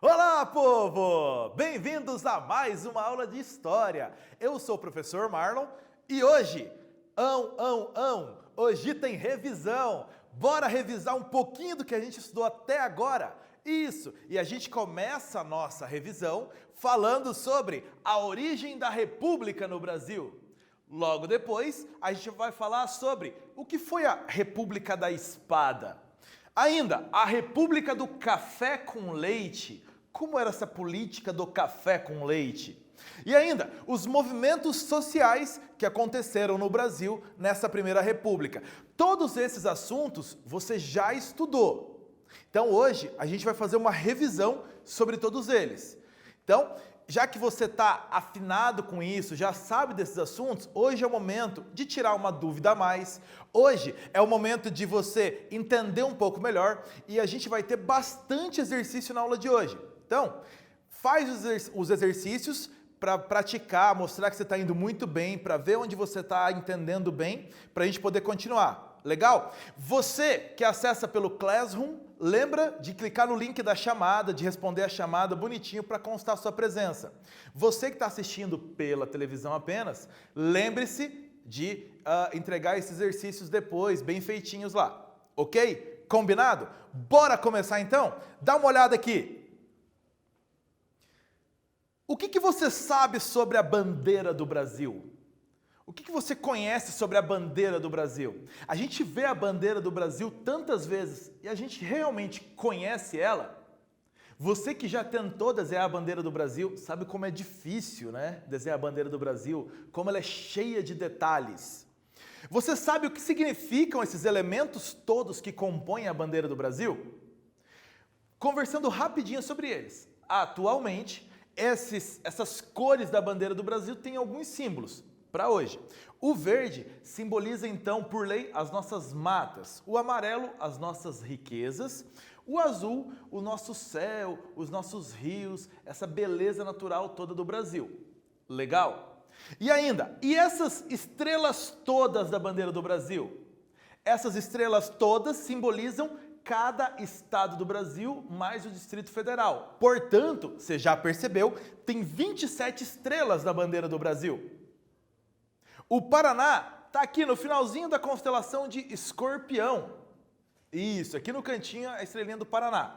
Olá, povo! Bem-vindos a mais uma aula de História. Eu sou o professor Marlon e hoje, hoje tem revisão. Bora revisar um pouquinho do que a gente estudou até agora? Isso! E a gente começa a nossa revisão falando sobre a origem da República no Brasil. Logo depois, a gente vai falar sobre o que foi a República da Espada. Ainda, a República do Café com Leite. Como era essa política do café com leite? E ainda, os movimentos sociais que aconteceram no Brasil nessa primeira república. Todos esses assuntos você já estudou. Então hoje a gente vai fazer uma revisão sobre todos eles. Então, já que você está afinado com isso, já sabe desses assuntos, hoje é o momento de tirar uma dúvida a mais. Hoje é o momento de você entender um pouco melhor e a gente vai ter bastante exercício na aula de hoje. Então, faz os exercícios para praticar, mostrar que você está indo muito bem, para ver onde você está entendendo bem, para a gente poder continuar. Legal? Você que acessa pelo Classroom, lembra de clicar no link da chamada, de responder a chamada bonitinho para constar a sua presença. Você que está assistindo pela televisão apenas, lembre-se de entregar esses exercícios depois, bem feitinhos lá. Ok? Combinado? Bora começar então? Dá uma olhada aqui. O que você sabe sobre a bandeira do Brasil? O que você conhece sobre a bandeira do Brasil? A gente vê a bandeira do Brasil tantas vezes e a gente realmente conhece ela? Você que já tentou desenhar a bandeira do Brasil, sabe como é difícil, né? Desenhar a bandeira do Brasil, como ela é cheia de detalhes. Você sabe o que significam esses elementos todos que compõem a bandeira do Brasil? Conversando rapidinho sobre eles. Atualmente, essas cores da bandeira do Brasil têm alguns símbolos para hoje. O verde simboliza então, por lei, as nossas matas. O amarelo, as nossas riquezas. O azul, o nosso céu, os nossos rios, essa beleza natural toda do Brasil. Legal? E ainda, e essas estrelas todas da bandeira do Brasil? Essas estrelas todas simbolizam cada estado do Brasil mais o Distrito Federal. Portanto, você já percebeu, tem 27 estrelas na bandeira do Brasil. O Paraná está aqui no finalzinho da constelação de Escorpião. Isso, aqui no cantinho a estrelinha do Paraná.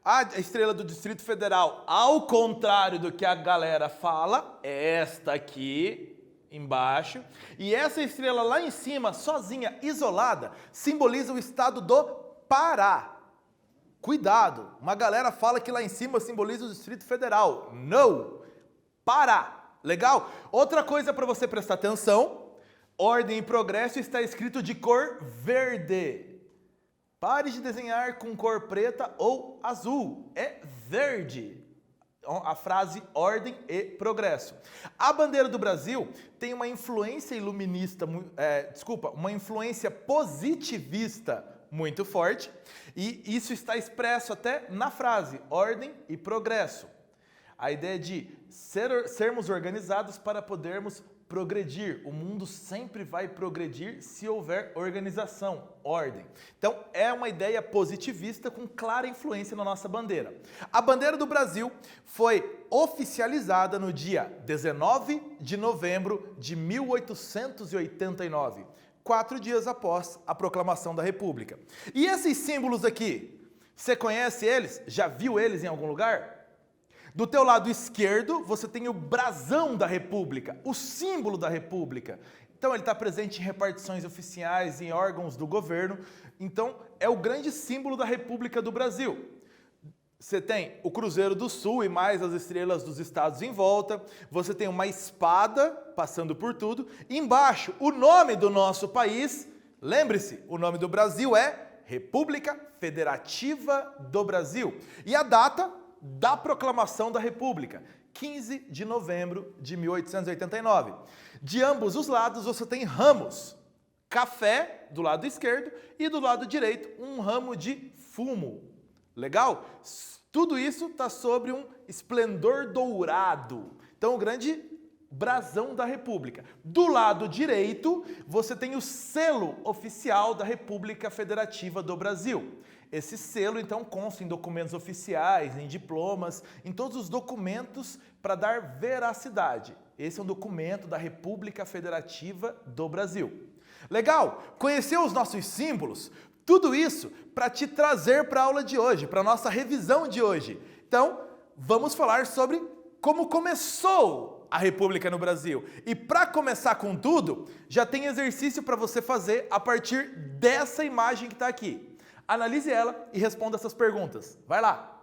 A estrela do Distrito Federal, ao contrário do que a galera fala, é esta aqui embaixo. E essa estrela lá em cima, sozinha, isolada, simboliza o estado do Pará. Cuidado, uma galera fala que lá em cima simboliza o Distrito Federal. Não! Pará. Legal? Outra coisa para você prestar atenção, ordem e progresso está escrito de cor verde. Pare de desenhar com cor preta ou azul. É verde. A frase ordem e progresso. A bandeira do Brasil tem uma influência iluminista, uma influência positivista muito forte, e isso está expresso até na frase ordem e progresso. A ideia de sermos organizados para podermos progredir. O mundo sempre vai progredir se houver organização, ordem. Então, é uma ideia positivista com clara influência na nossa bandeira. A bandeira do Brasil foi oficializada no dia 19 de novembro de 1889. 4 dias após a proclamação da República. E esses símbolos aqui, você conhece eles? Já viu eles em algum lugar? Do teu lado esquerdo, você tem o brasão da República, o símbolo da República. Então ele está presente em repartições oficiais, em órgãos do governo. Então é o grande símbolo da República do Brasil. Você tem o Cruzeiro do Sul e mais as estrelas dos estados em volta. Você tem uma espada passando por tudo. Embaixo, o nome do nosso país. Lembre-se, o nome do Brasil é República Federativa do Brasil. E a data da proclamação da República, 15 de novembro de 1889. De ambos os lados você tem ramos. Café do lado esquerdo e do lado direito um ramo de fumo. Legal? Tudo isso está sobre um esplendor dourado. Então, o grande brasão da República. Do lado direito, você tem o selo oficial da República Federativa do Brasil. Esse selo, então, consta em documentos oficiais, em diplomas, em todos os documentos para dar veracidade. Esse é um documento da República Federativa do Brasil. Legal? Conheceu os nossos símbolos? Tudo isso para te trazer para a aula de hoje, para a nossa revisão de hoje. Então, vamos falar sobre como começou a República no Brasil. E para começar com tudo, já tem exercício para você fazer a partir dessa imagem que está aqui. Analise ela e responda essas perguntas. Vai lá!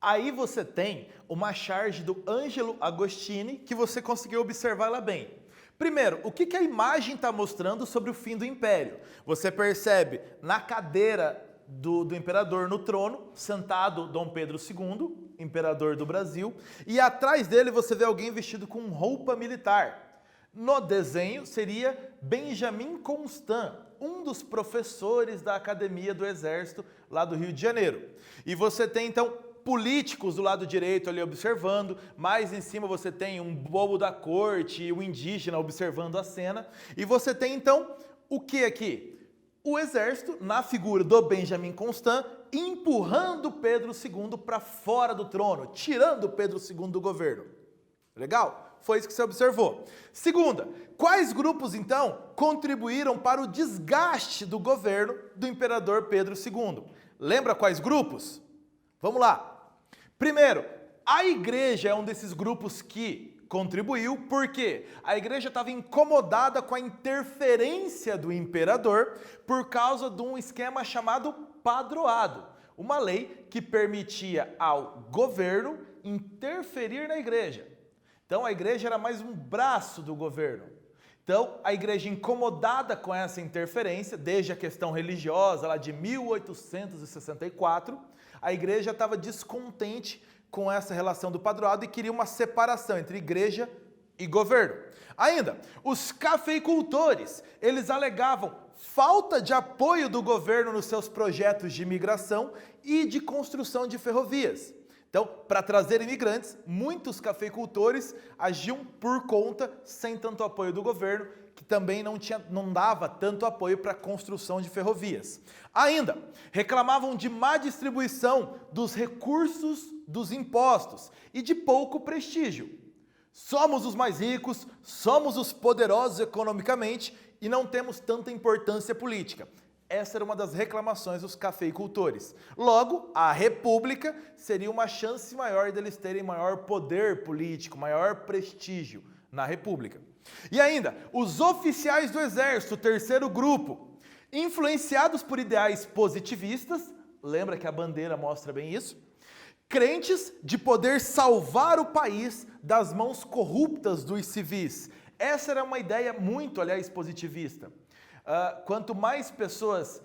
Aí você tem uma charge do Ângelo Agostini que você conseguiu observar lá bem. Primeiro, o que a imagem está mostrando sobre o fim do Império? Você percebe na cadeira do imperador no trono, sentado Dom Pedro II, imperador do Brasil, e atrás dele você vê alguém vestido com roupa militar. No desenho seria Benjamin Constant, um dos professores da Academia do Exército lá do Rio de Janeiro. E você tem então políticos do lado direito ali observando, mais em cima você tem um bobo da corte e um indígena observando a cena, e você tem então o que aqui? O exército, na figura do Benjamin Constant, empurrando Pedro II para fora do trono, tirando Pedro II do governo. Legal? Foi isso que você observou. Segunda, quais grupos então contribuíram para o desgaste do governo do imperador Pedro II? Lembra quais grupos? Vamos lá. Primeiro, a igreja é um desses grupos que contribuiu, porque a igreja estava incomodada com a interferência do imperador por causa de um esquema chamado padroado, uma lei que permitia ao governo interferir na igreja. Então a igreja era mais um braço do governo. Então a igreja incomodada com essa interferência, desde a questão religiosa lá de 1864, a igreja estava descontente com essa relação do padroado e queria uma separação entre igreja e governo. Ainda, os cafeicultores, eles alegavam falta de apoio do governo nos seus projetos de imigração e de construção de ferrovias. Então, para trazer imigrantes, muitos cafeicultores agiam por conta, sem tanto apoio do governo, que também não dava tanto apoio para a construção de ferrovias. Ainda, reclamavam de má distribuição dos recursos dos impostos e de pouco prestígio. Somos os mais ricos, somos os poderosos economicamente e não temos tanta importância política. Essa era uma das reclamações dos cafeicultores. Logo, a república seria uma chance maior deles terem maior poder político, maior prestígio na república. E ainda, os oficiais do exército, o terceiro grupo, influenciados por ideais positivistas, lembra que a bandeira mostra bem isso? Crentes de poder salvar o país das mãos corruptas dos civis. Essa era uma ideia muito, aliás, positivista. Quanto mais pessoas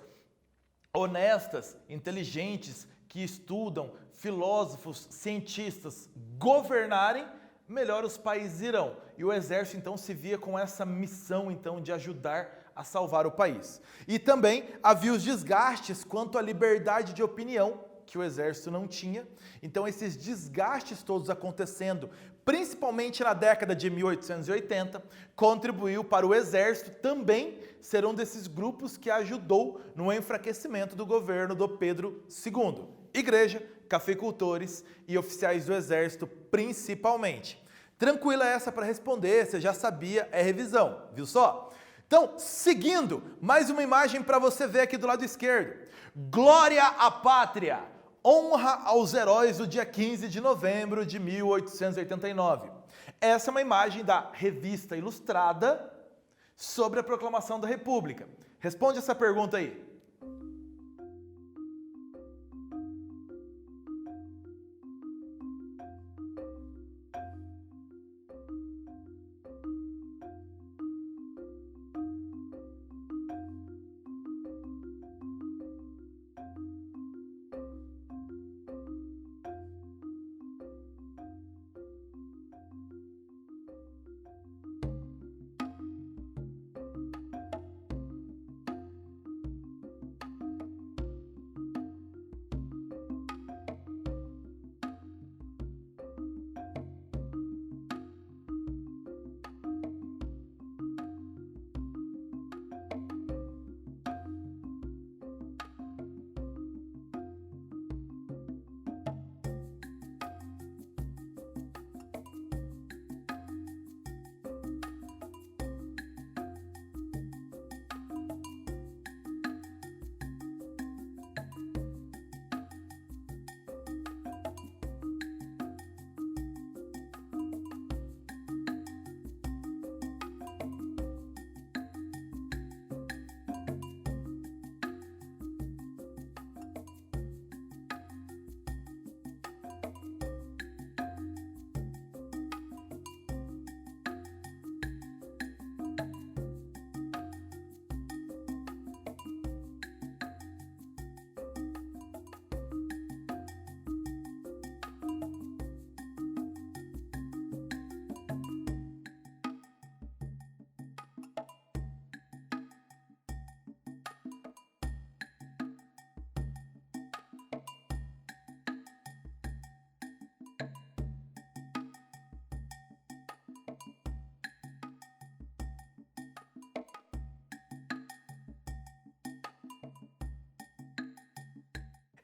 honestas, inteligentes, que estudam, filósofos, cientistas, governarem, melhor os países irão. E o exército então se via com essa missão então de ajudar a salvar o país. E também havia os desgastes quanto à liberdade de opinião, que o exército não tinha. Então esses desgastes todos acontecendo, principalmente na década de 1880, contribuiu para o exército também ser um desses grupos que ajudou no enfraquecimento do governo do Pedro II. Igreja, cafeicultores e oficiais do exército principalmente. Tranquila essa para responder, você já sabia, é revisão, viu só? Então, seguindo, mais uma imagem para você ver aqui do lado esquerdo. Glória à pátria! Honra aos heróis do dia 15 de novembro de 1889. Essa é uma imagem da Revista Ilustrada sobre a proclamação da República. Responde essa pergunta aí.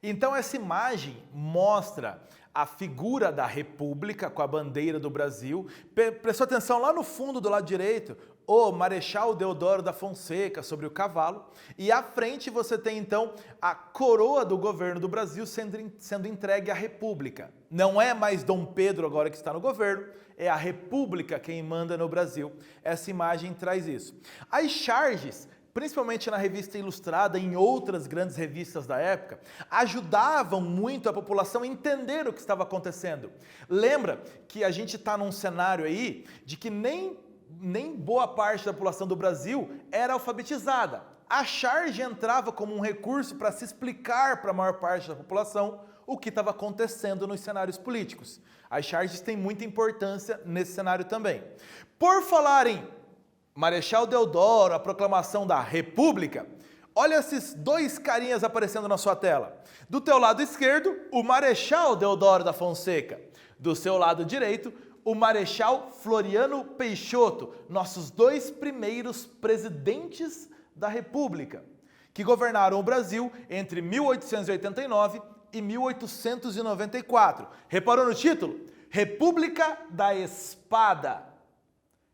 Então essa imagem mostra a figura da República com a bandeira do Brasil. Prestou atenção lá no fundo do lado direito, o Marechal Deodoro da Fonseca sobre o cavalo. E à frente você tem então a coroa do governo do Brasil sendo entregue à República. Não é mais Dom Pedro agora que está no governo, é a República quem manda no Brasil. Essa imagem traz isso. As charges, principalmente na Revista Ilustrada e em outras grandes revistas da época, ajudavam muito a população a entender o que estava acontecendo. Lembra que a gente está num cenário aí de que nem boa parte da população do Brasil era alfabetizada. A charge entrava como um recurso para se explicar para a maior parte da população o que estava acontecendo nos cenários políticos. As charges têm muita importância nesse cenário também. Por falar em Marechal Deodoro, a proclamação da República, olha esses dois carinhas aparecendo na sua tela. Do teu lado esquerdo, o Marechal Deodoro da Fonseca. Do seu lado direito, o Marechal Floriano Peixoto, nossos dois primeiros presidentes da República, que governaram o Brasil entre 1889 e 1894. Reparou no título? República da Espada.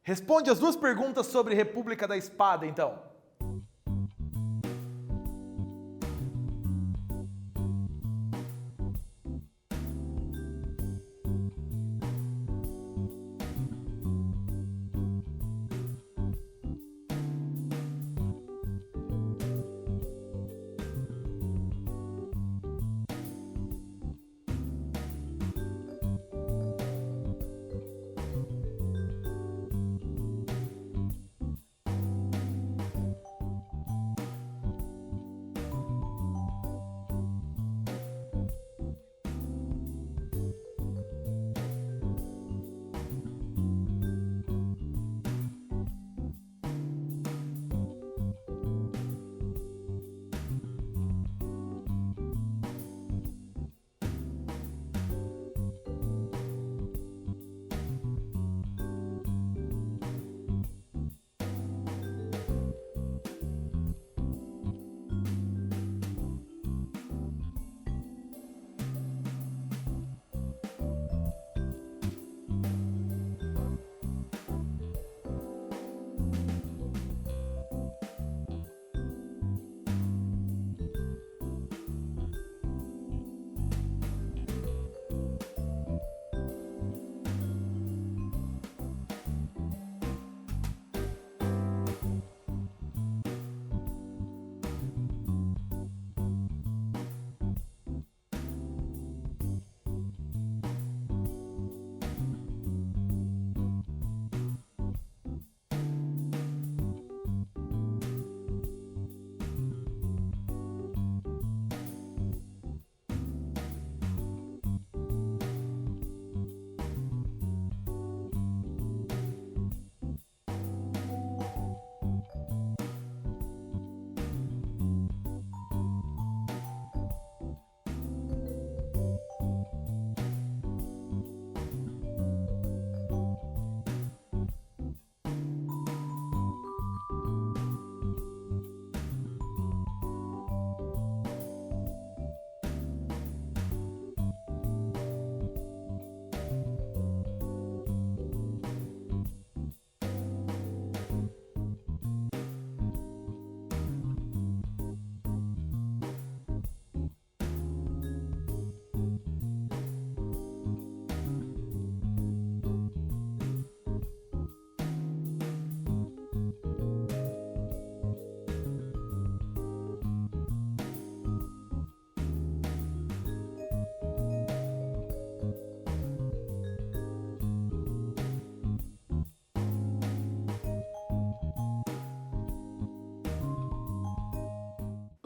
Responde as duas perguntas sobre República da Espada, então.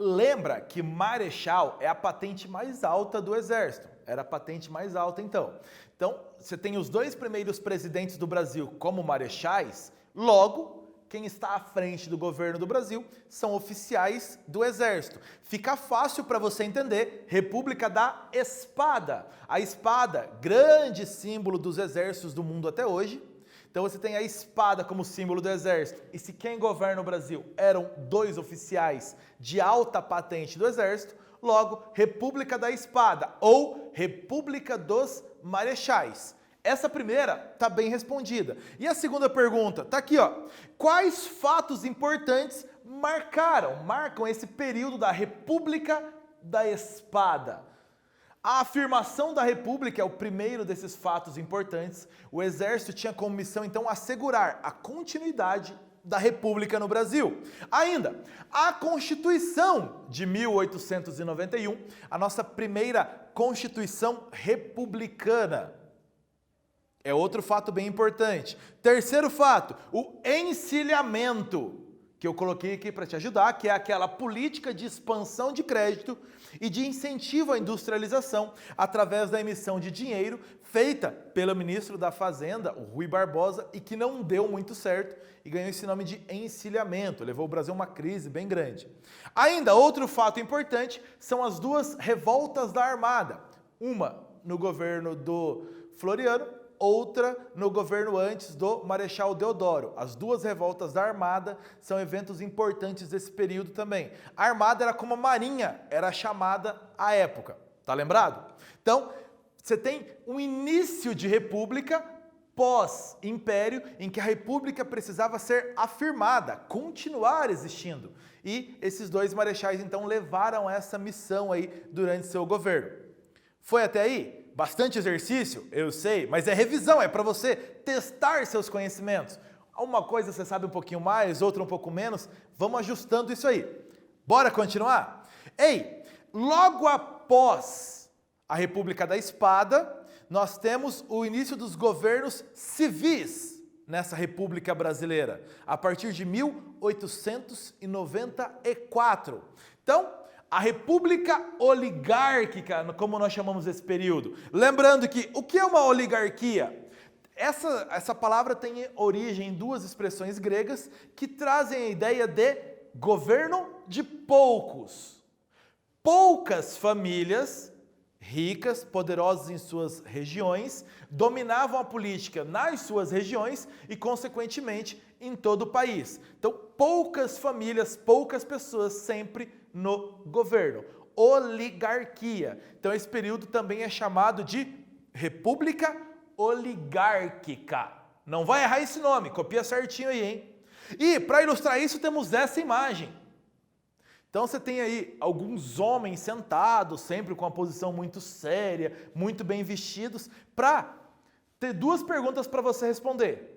Lembra que marechal é a patente mais alta do Exército. Era a patente mais alta, então. Então, você tem os dois primeiros presidentes do Brasil como marechais, logo, quem está à frente do governo do Brasil são oficiais do Exército. Fica fácil para você entender, República da Espada. A espada, grande símbolo dos exércitos do mundo até hoje. Então você tem a espada como símbolo do Exército. E se quem governa o Brasil eram dois oficiais de alta patente do Exército, logo, República da Espada ou República dos Marechais. Essa primeira está bem respondida. E a segunda pergunta está aqui, ó. Quais fatos importantes marcam esse período da República da Espada? A afirmação da República é o primeiro desses fatos importantes. O Exército tinha como missão, então, assegurar a continuidade da República no Brasil. Ainda, a Constituição de 1891, a nossa primeira Constituição republicana. É outro fato bem importante. Terceiro fato, o encilhamento, que eu coloquei aqui para te ajudar, que é aquela política de expansão de crédito e de incentivo à industrialização através da emissão de dinheiro feita pelo ministro da Fazenda, o Rui Barbosa, e que não deu muito certo e ganhou esse nome de encilhamento, levou o Brasil a uma crise bem grande. Ainda, outro fato importante são as duas revoltas da Armada, uma no governo do Floriano, outra no governo antes do Marechal Deodoro. As duas revoltas da Armada são eventos importantes desse período também. A Armada era como a Marinha era chamada à época, tá lembrado? Então, você tem um início de república pós-império, em que a república precisava ser afirmada, continuar existindo. E esses dois marechais, então, levaram essa missão aí durante seu governo. Foi até aí? Bastante exercício, eu sei, mas é revisão, é para você testar seus conhecimentos. Uma coisa você sabe um pouquinho mais, outra um pouco menos, vamos ajustando isso aí. Bora continuar? Ei, logo após a República da Espada, nós temos o início dos governos civis nessa República Brasileira, a partir de 1894. Então, a República Oligárquica, como nós chamamos esse período. Lembrando que, o que é uma oligarquia? Essa palavra tem origem em duas expressões gregas que trazem a ideia de governo de poucos. Poucas famílias ricas, poderosas em suas regiões, dominavam a política nas suas regiões e, consequentemente, em todo o país. Então, poucas famílias, poucas pessoas sempre no governo. Oligarquia. Então, esse período também é chamado de República Oligárquica. Não vai errar esse nome, copia certinho aí, hein? E, para ilustrar isso, temos essa imagem. Então, você tem aí alguns homens sentados, sempre com uma posição muito séria, muito bem vestidos, para ter duas perguntas para você responder.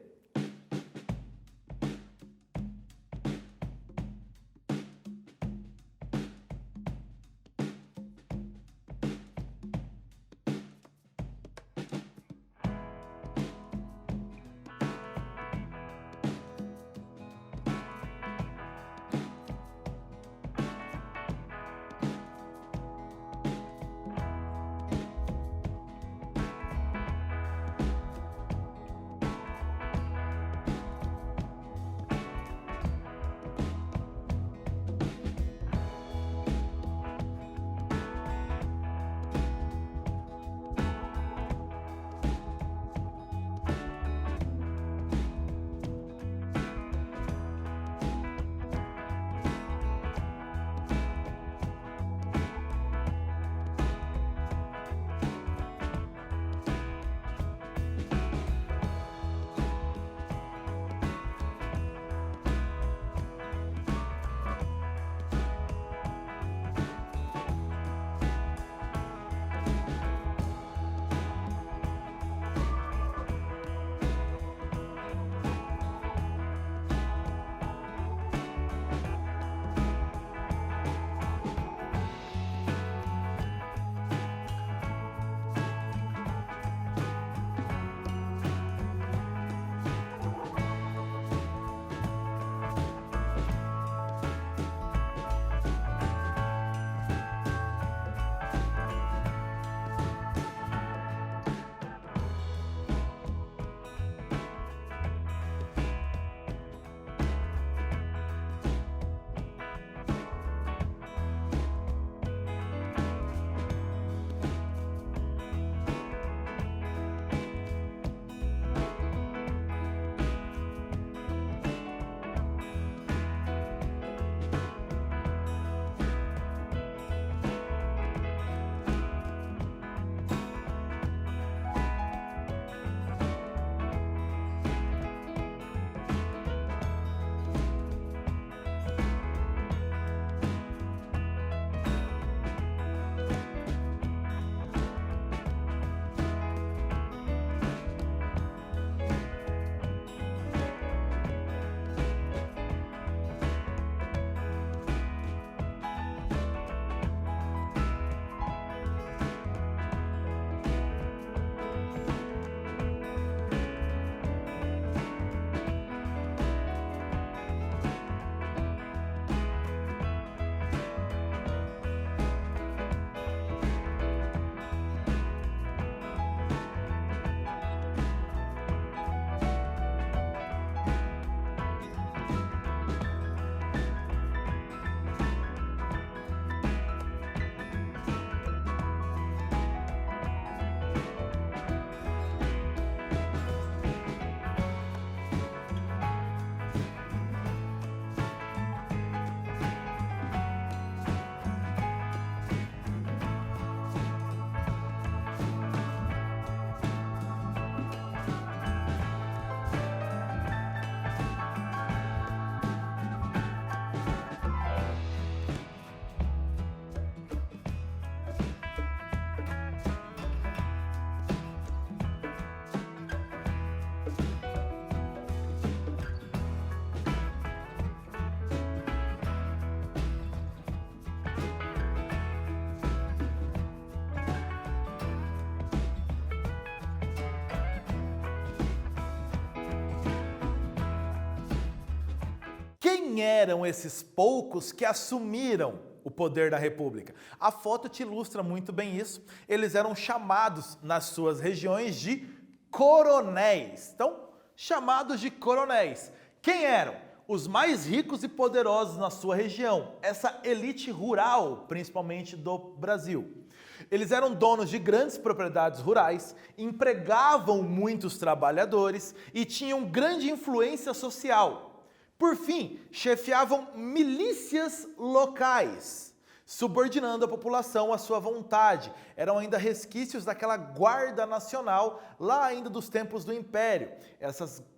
quem eram esses poucos que assumiram o poder da República? A foto te ilustra muito bem isso. Eles eram chamados nas suas regiões de coronéis. Então, chamados de coronéis. Quem eram? Os mais ricos e poderosos na sua região. Essa elite rural, principalmente do Brasil. Eles eram donos de grandes propriedades rurais, empregavam muitos trabalhadores e tinham grande influência social. Por fim, chefiavam milícias locais, subordinando a população à sua vontade. Eram ainda resquícios daquela guarda nacional, lá ainda dos tempos do Império.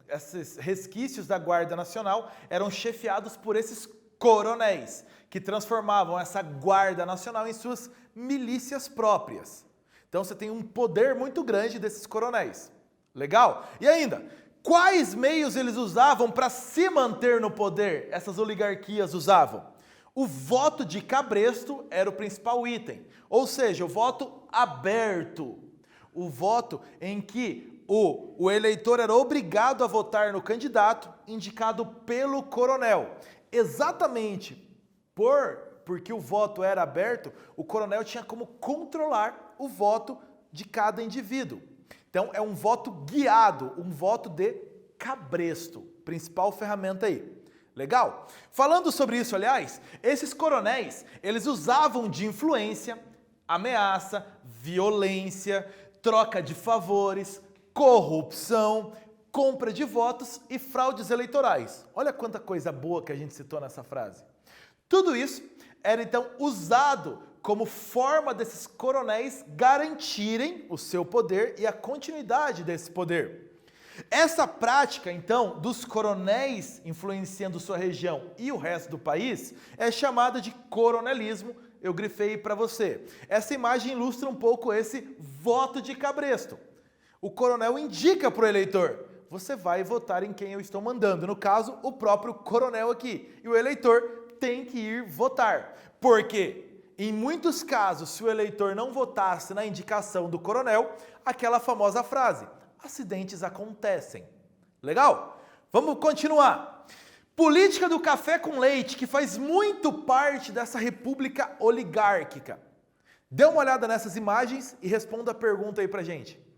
Esses resquícios da guarda nacional eram chefiados por esses coronéis, que transformavam essa guarda nacional em suas milícias próprias. Então você tem um poder muito grande desses coronéis. Legal? E ainda, quais meios eles usavam para se manter no poder? Essas oligarquias usavam. O voto de cabresto era o principal item, ou seja, o voto aberto. O voto em que o eleitor era obrigado a votar no candidato indicado pelo coronel. Exatamente porque o voto era aberto, o coronel tinha como controlar o voto de cada indivíduo. Então é um voto guiado, um voto de cabresto, principal ferramenta aí. Legal? Falando sobre isso, aliás, esses coronéis, eles usavam de influência, ameaça, violência, troca de favores, corrupção, compra de votos e fraudes eleitorais. Olha quanta coisa boa que a gente citou nessa frase. Tudo isso era então usado como forma desses coronéis garantirem o seu poder e a continuidade desse poder. Essa prática, então, dos coronéis influenciando sua região e o resto do país é chamada de coronelismo. Eu grifei para você. Essa imagem ilustra um pouco esse voto de cabresto. O coronel indica para o eleitor: você vai votar em quem eu estou mandando. No caso, o próprio coronel aqui. E o eleitor tem que ir votar. Porque, em muitos casos, se o eleitor não votasse na indicação do coronel, aquela famosa frase: acidentes acontecem. Legal? Vamos continuar. Política do café com leite, que faz muito parte dessa república oligárquica. Dê uma olhada nessas imagens e responda a pergunta aí pra gente.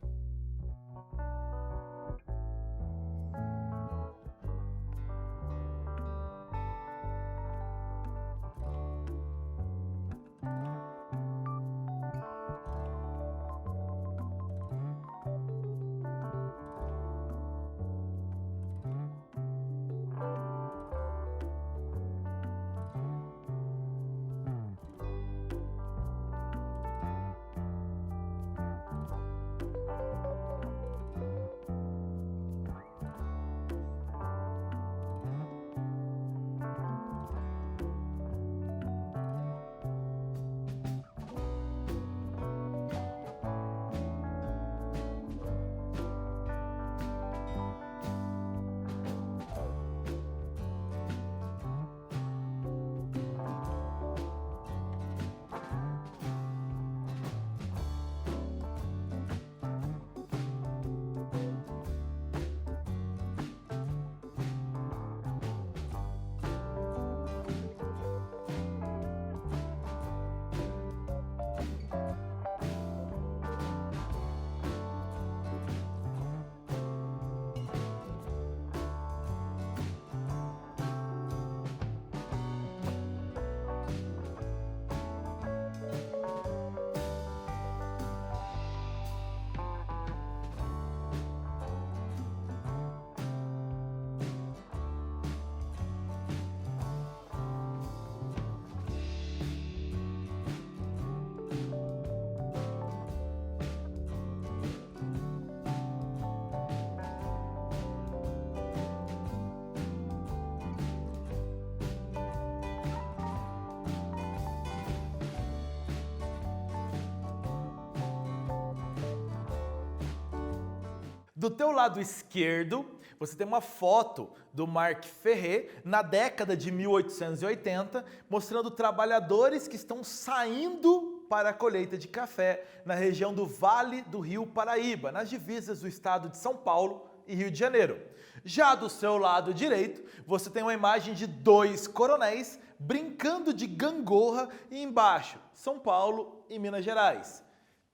Do teu lado esquerdo, você tem uma foto do Marc Ferrer na década de 1880, mostrando trabalhadores que estão saindo para a colheita de café na região do Vale do Rio Paraíba, nas divisas do estado de São Paulo e Rio de Janeiro. Já do seu lado direito, você tem uma imagem de dois coronéis brincando de gangorra e embaixo, São Paulo e Minas Gerais.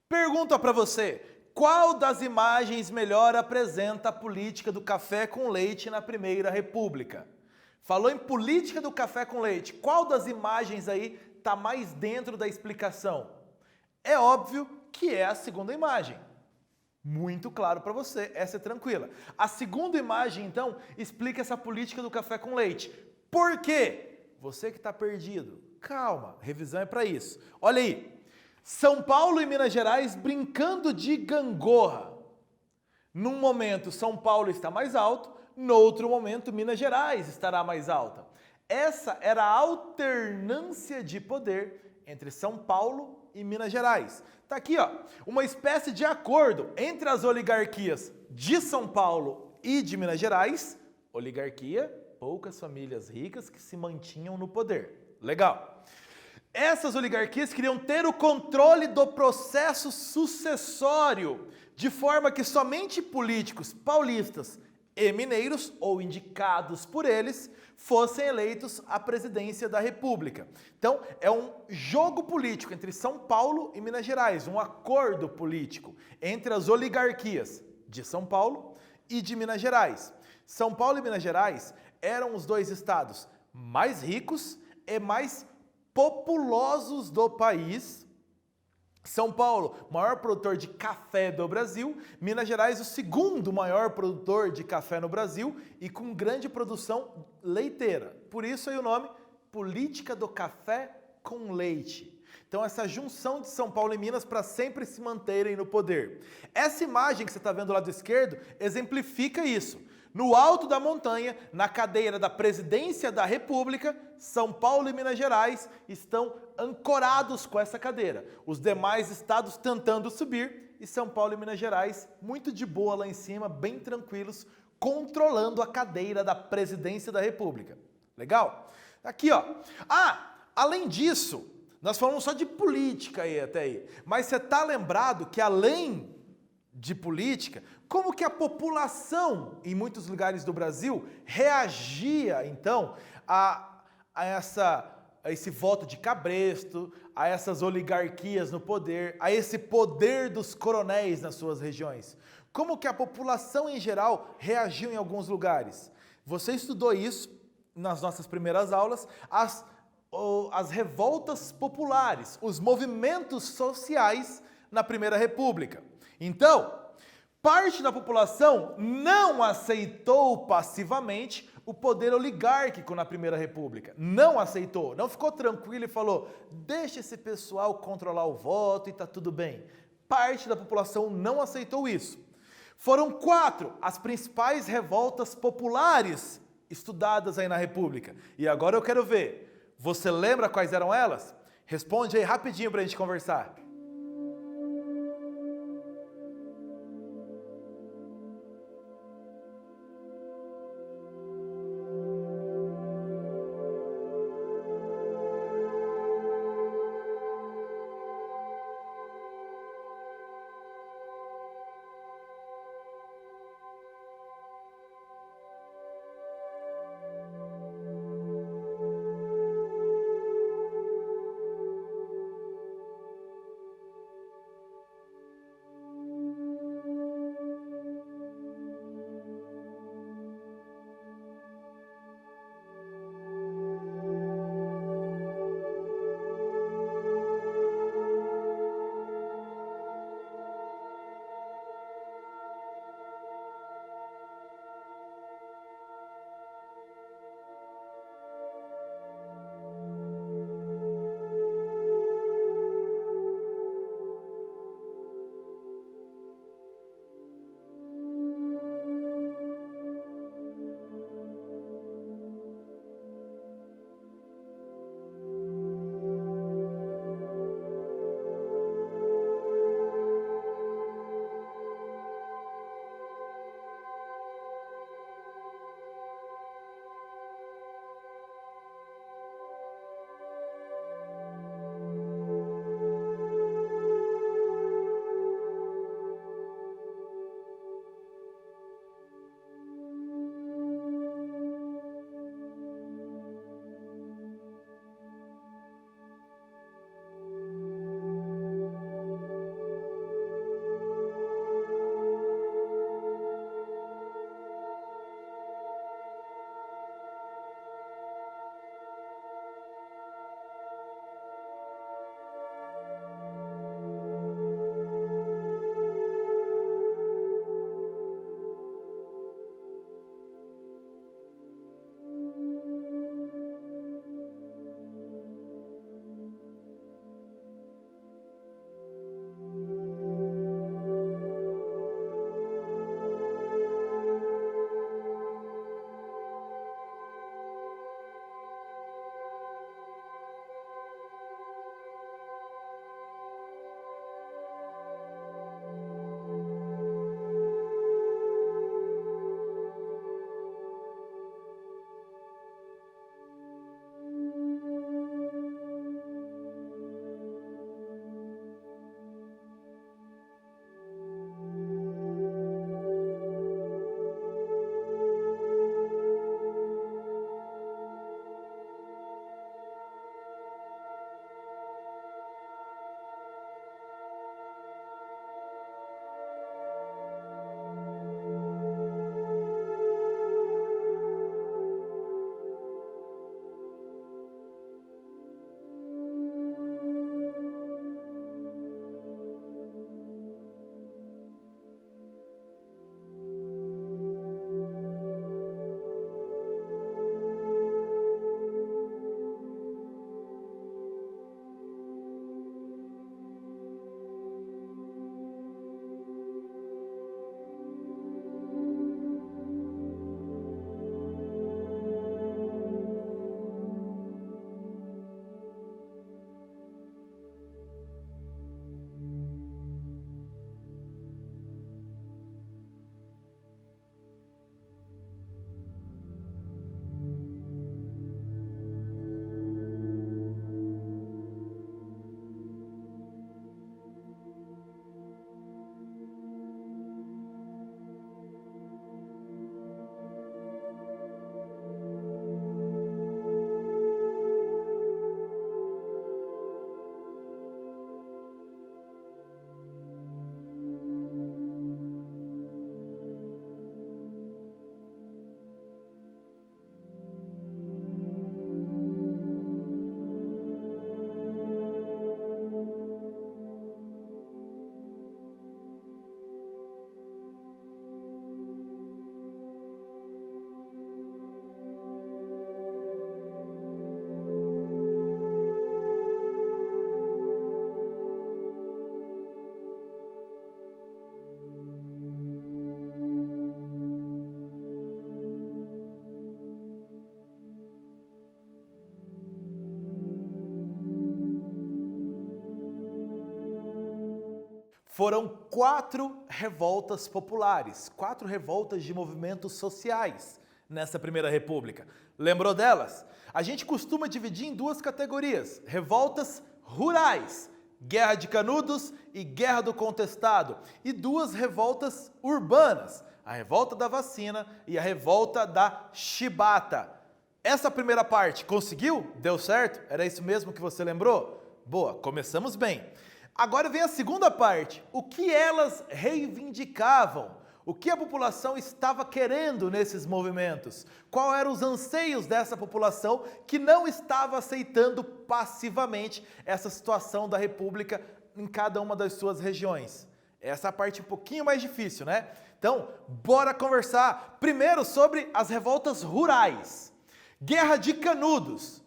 Pergunta para você, qual das imagens melhor apresenta a política do café com leite na Primeira República? Falou em política do café com leite, qual das imagens aí está mais dentro da explicação? É óbvio que é a segunda imagem. Muito claro para você, essa é tranquila. A segunda imagem, então, explica essa política do café com leite. Por quê? Você que está perdido, calma, revisão é para isso. Olha aí, São Paulo e Minas Gerais brincando de gangorra. Num momento, São Paulo está mais alto, no outro momento, Minas Gerais estará mais alta. Essa era a alternância de poder entre São Paulo e Minas Gerais. Tá aqui, ó, uma espécie de acordo entre as oligarquias de São Paulo e de Minas Gerais. Oligarquia, poucas famílias ricas que se mantinham no poder. Legal. Essas oligarquias queriam ter o controle do processo sucessório, de forma que somente políticos paulistas e mineiros, ou indicados por eles, fossem eleitos à presidência da República. Então, é um jogo político entre São Paulo e Minas Gerais, um acordo político entre as oligarquias de São Paulo e de Minas Gerais. São Paulo e Minas Gerais eram os dois estados mais ricos e mais populosos do país. São Paulo, maior produtor de café do Brasil, Minas Gerais, o segundo maior produtor de café no Brasil e com grande produção leiteira. Por isso aí o nome, política do café com leite. Então essa junção de São Paulo e Minas para sempre se manterem no poder. Essa imagem que você está vendo do lado esquerdo exemplifica isso. No alto da montanha, na cadeira da presidência da República, São Paulo e Minas Gerais estão ancorados com essa cadeira. Os demais estados tentando subir e São Paulo e Minas Gerais muito de boa lá em cima, bem tranquilos, controlando a cadeira da presidência da República. Legal? Aqui, ó. Além disso, nós falamos só de política aí até aí, mas você tá lembrado que além de política, como que a população em muitos lugares do Brasil reagia então a esse voto de cabresto, a essas oligarquias no poder, a esse poder dos coronéis nas suas regiões? Como que a população em geral reagiu em alguns lugares? Você estudou isso nas nossas primeiras aulas, as revoltas populares, os movimentos sociais na Primeira República. Então, parte da população não aceitou passivamente o poder oligárquico na Primeira República. Não aceitou, não ficou tranquilo e falou, deixa esse pessoal controlar o voto e tá tudo bem. Parte da população não aceitou isso. Foram 4 as principais revoltas populares estudadas aí na República. E agora eu quero ver, você lembra quais eram elas? Responde aí rapidinho pra gente conversar. Foram 4 revoltas populares, 4 revoltas de movimentos sociais nessa Primeira República. Lembrou delas? A gente costuma dividir em 2 categorias: revoltas rurais, Guerra de Canudos e Guerra do Contestado, e 2 revoltas urbanas, a Revolta da Vacina e a Revolta da Chibata. Essa primeira parte conseguiu? Deu certo? Era isso mesmo que você lembrou? Boa, começamos bem. Agora vem a segunda parte, o que elas reivindicavam, o que a população estava querendo nesses movimentos, quais eram os anseios dessa população que não estava aceitando passivamente essa situação da República em cada uma das suas regiões. Essa é a parte um pouquinho mais difícil, né? Então, bora conversar primeiro sobre as revoltas rurais. Guerra de Canudos,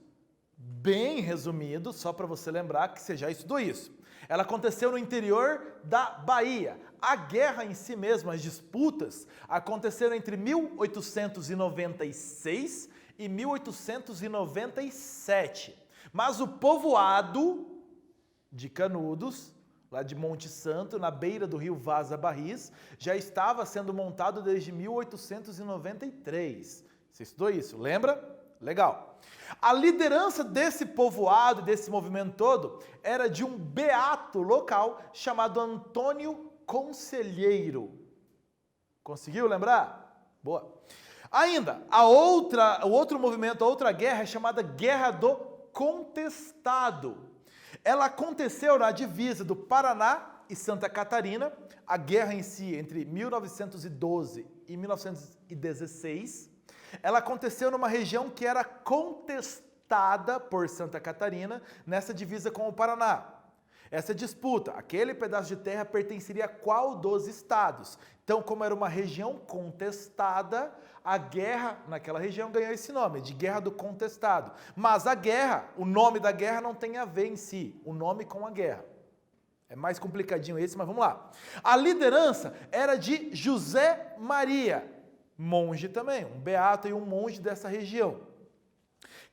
bem resumido, só para você lembrar que você já estudou isso. Ela aconteceu no interior da Bahia. A guerra em si mesma, as disputas, aconteceram entre 1896 e 1897. Mas o povoado de Canudos, lá de Monte Santo, na beira do rio Vaza Barris, já estava sendo montado desde 1893. Você estudou isso, lembra? Legal. A liderança desse povoado, desse movimento todo, era de um beato local chamado Antônio Conselheiro. Conseguiu lembrar? Boa. Ainda, o outro movimento, a outra guerra é chamada Guerra do Contestado. Ela aconteceu na divisa do Paraná e Santa Catarina. A guerra em si, entre 1912 e 1916, ela aconteceu numa região que era contestada por Santa Catarina, nessa divisa com o Paraná. Essa disputa, aquele pedaço de terra pertenceria a qual dos estados? Então, como era uma região contestada, a guerra naquela região ganhou esse nome, de Guerra do Contestado. Mas a guerra, o nome da guerra não tem a ver em si, o nome com a guerra. É mais complicadinho esse, mas vamos lá. A liderança era de José Maria, monge também, um beato e um monge dessa região.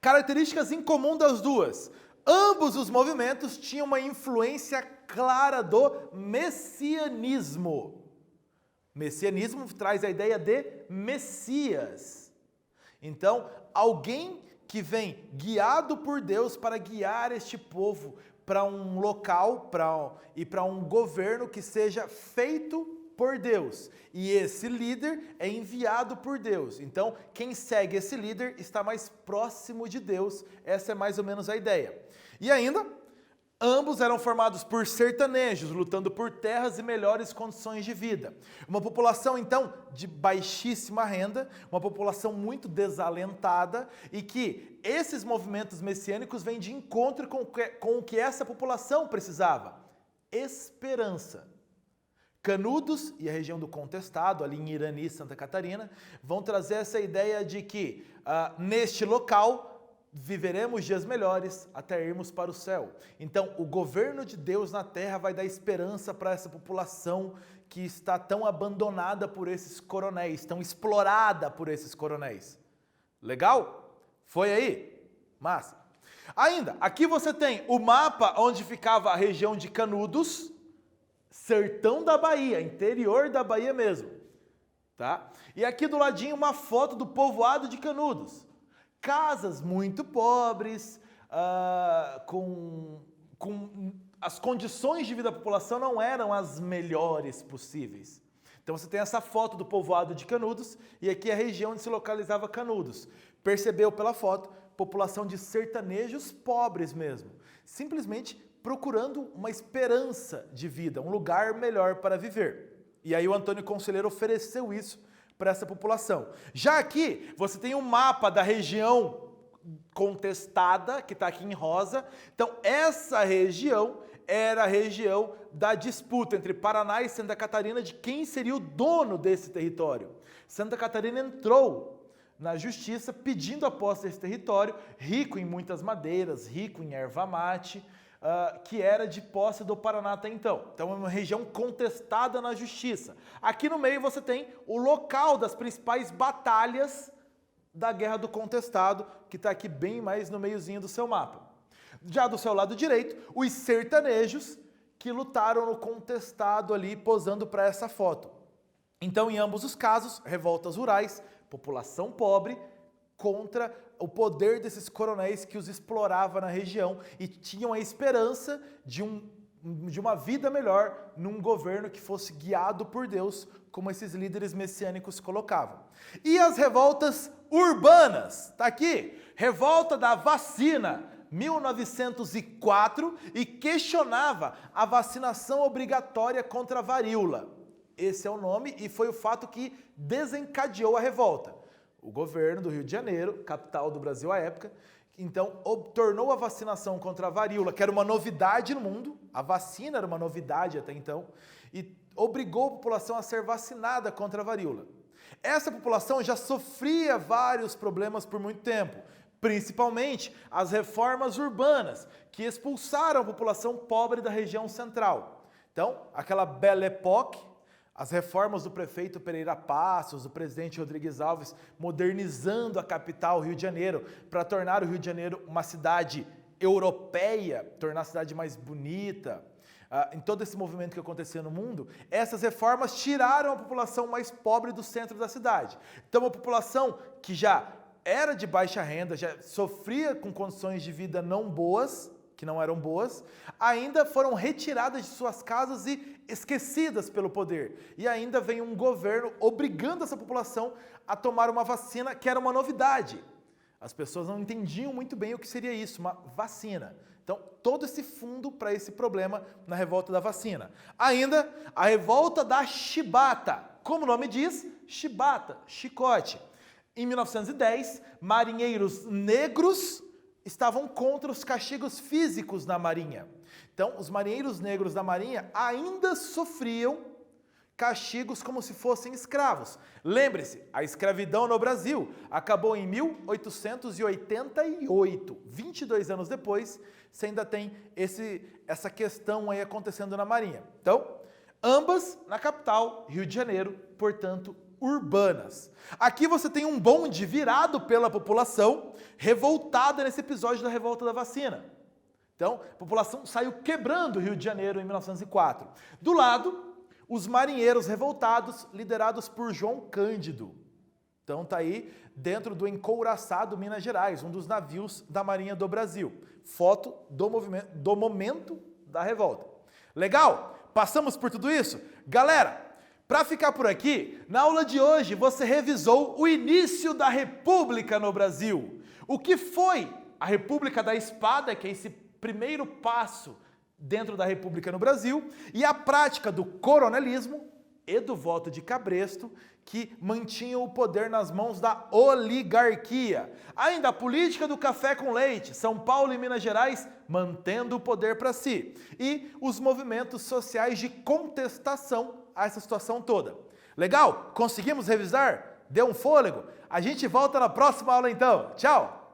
Características em comum das duas. Ambos os movimentos tinham uma influência clara do messianismo. Messianismo traz a ideia de Messias. Então, alguém que vem guiado por Deus para guiar este povo para um local e para um governo que seja feito por Deus. E esse líder é enviado por Deus. Então, quem segue esse líder está mais próximo de Deus. Essa é mais ou menos a ideia. E ainda, ambos eram formados por sertanejos, lutando por terras e melhores condições de vida. Uma população, então, de baixíssima renda, uma população muito desalentada, e que esses movimentos messiânicos vêm de encontro com o que essa população precisava: esperança. Canudos e a região do Contestado, ali em Irani, Santa Catarina, vão trazer essa ideia de que neste local viveremos dias melhores até irmos para o céu. Então, o governo de Deus na terra vai dar esperança para essa população que está tão abandonada por esses coronéis, tão explorada por esses coronéis. Legal? Foi aí? Massa. Ainda, aqui você tem o mapa onde ficava a região de Canudos, sertão da Bahia, interior da Bahia mesmo, tá? E aqui do ladinho uma foto do povoado de Canudos. Casas muito pobres, com as condições de vida da população não eram as melhores possíveis. Então você tem essa foto do povoado de Canudos e aqui a região onde se localizava Canudos. Percebeu pela foto, população de sertanejos pobres mesmo, simplesmente procurando uma esperança de vida, um lugar melhor para viver. E aí o Antônio Conselheiro ofereceu isso para essa população. Já aqui, você tem um mapa da região contestada, que está aqui em rosa. Então, essa região era a região da disputa entre Paraná e Santa Catarina de quem seria o dono desse território. Santa Catarina entrou na justiça pedindo a posse desse território, rico em muitas madeiras, rico em erva mate, que era de posse do Paraná até então. Então é uma região contestada na justiça. Aqui no meio você tem o local das principais batalhas da Guerra do Contestado, que está aqui bem mais no meiozinho do seu mapa. Já do seu lado direito, os sertanejos, que lutaram no contestado ali, posando para essa foto. Então, em ambos os casos, revoltas rurais, população pobre, contra o poder desses coronéis que os explorava na região e tinham a esperança de uma vida melhor num governo que fosse guiado por Deus, como esses líderes messiânicos colocavam. E as revoltas urbanas, tá aqui, revolta da vacina, 1904, e questionava a vacinação obrigatória contra a varíola. Esse é o nome e foi o fato que desencadeou a revolta. O governo do Rio de Janeiro, capital do Brasil à época, então tornou a vacinação contra a varíola, que era uma novidade no mundo, a vacina era uma novidade até então, e obrigou a população a ser vacinada contra a varíola. Essa população já sofria vários problemas por muito tempo, principalmente as reformas urbanas, que expulsaram a população pobre da região central. Então, aquela Belle Époque, as reformas do prefeito Pereira Passos, do presidente Rodrigues Alves, modernizando a capital, Rio de Janeiro, para tornar o Rio de Janeiro uma cidade europeia, tornar a cidade mais bonita, em todo esse movimento que acontecia no mundo, essas reformas tiraram a população mais pobre do centro da cidade. Então, a população que já era de baixa renda, já sofria com condições de vida não boas, que não eram boas, ainda foram retiradas de suas casas e esquecidas pelo poder. E ainda vem um governo obrigando essa população a tomar uma vacina que era uma novidade. As pessoas não entendiam muito bem o que seria isso, uma vacina. Então, todo esse fundo para esse problema na revolta da vacina. Ainda, a revolta da chibata. Como o nome diz, chibata, chicote. Em 1910, marinheiros negros estavam contra os castigos físicos na Marinha. Então, os marinheiros negros da Marinha ainda sofriam castigos como se fossem escravos. Lembre-se, a escravidão no Brasil acabou em 1888. 22 anos depois, você ainda tem essa questão aí acontecendo na Marinha. Então, ambas na capital, Rio de Janeiro, portanto, urbanas. Aqui você tem um bonde virado pela população, revoltada nesse episódio da revolta da vacina. Então, a população saiu quebrando o Rio de Janeiro em 1904. Do lado, os marinheiros revoltados, liderados por João Cândido. Então, tá aí dentro do Encouraçado, Minas Gerais, um dos navios da Marinha do Brasil. Foto do momento da revolta. Legal? Passamos por tudo isso? Galera, para ficar por aqui, na aula de hoje você revisou o início da República no Brasil. O que foi a República da Espada, que é esse primeiro passo dentro da República no Brasil, e a prática do coronelismo e do voto de cabresto, que mantinham o poder nas mãos da oligarquia. Ainda a política do café com leite, São Paulo e Minas Gerais mantendo o poder para si. E os movimentos sociais de contestação a essa situação toda. Legal? Conseguimos revisar? Deu um fôlego? A gente volta na próxima aula então. Tchau!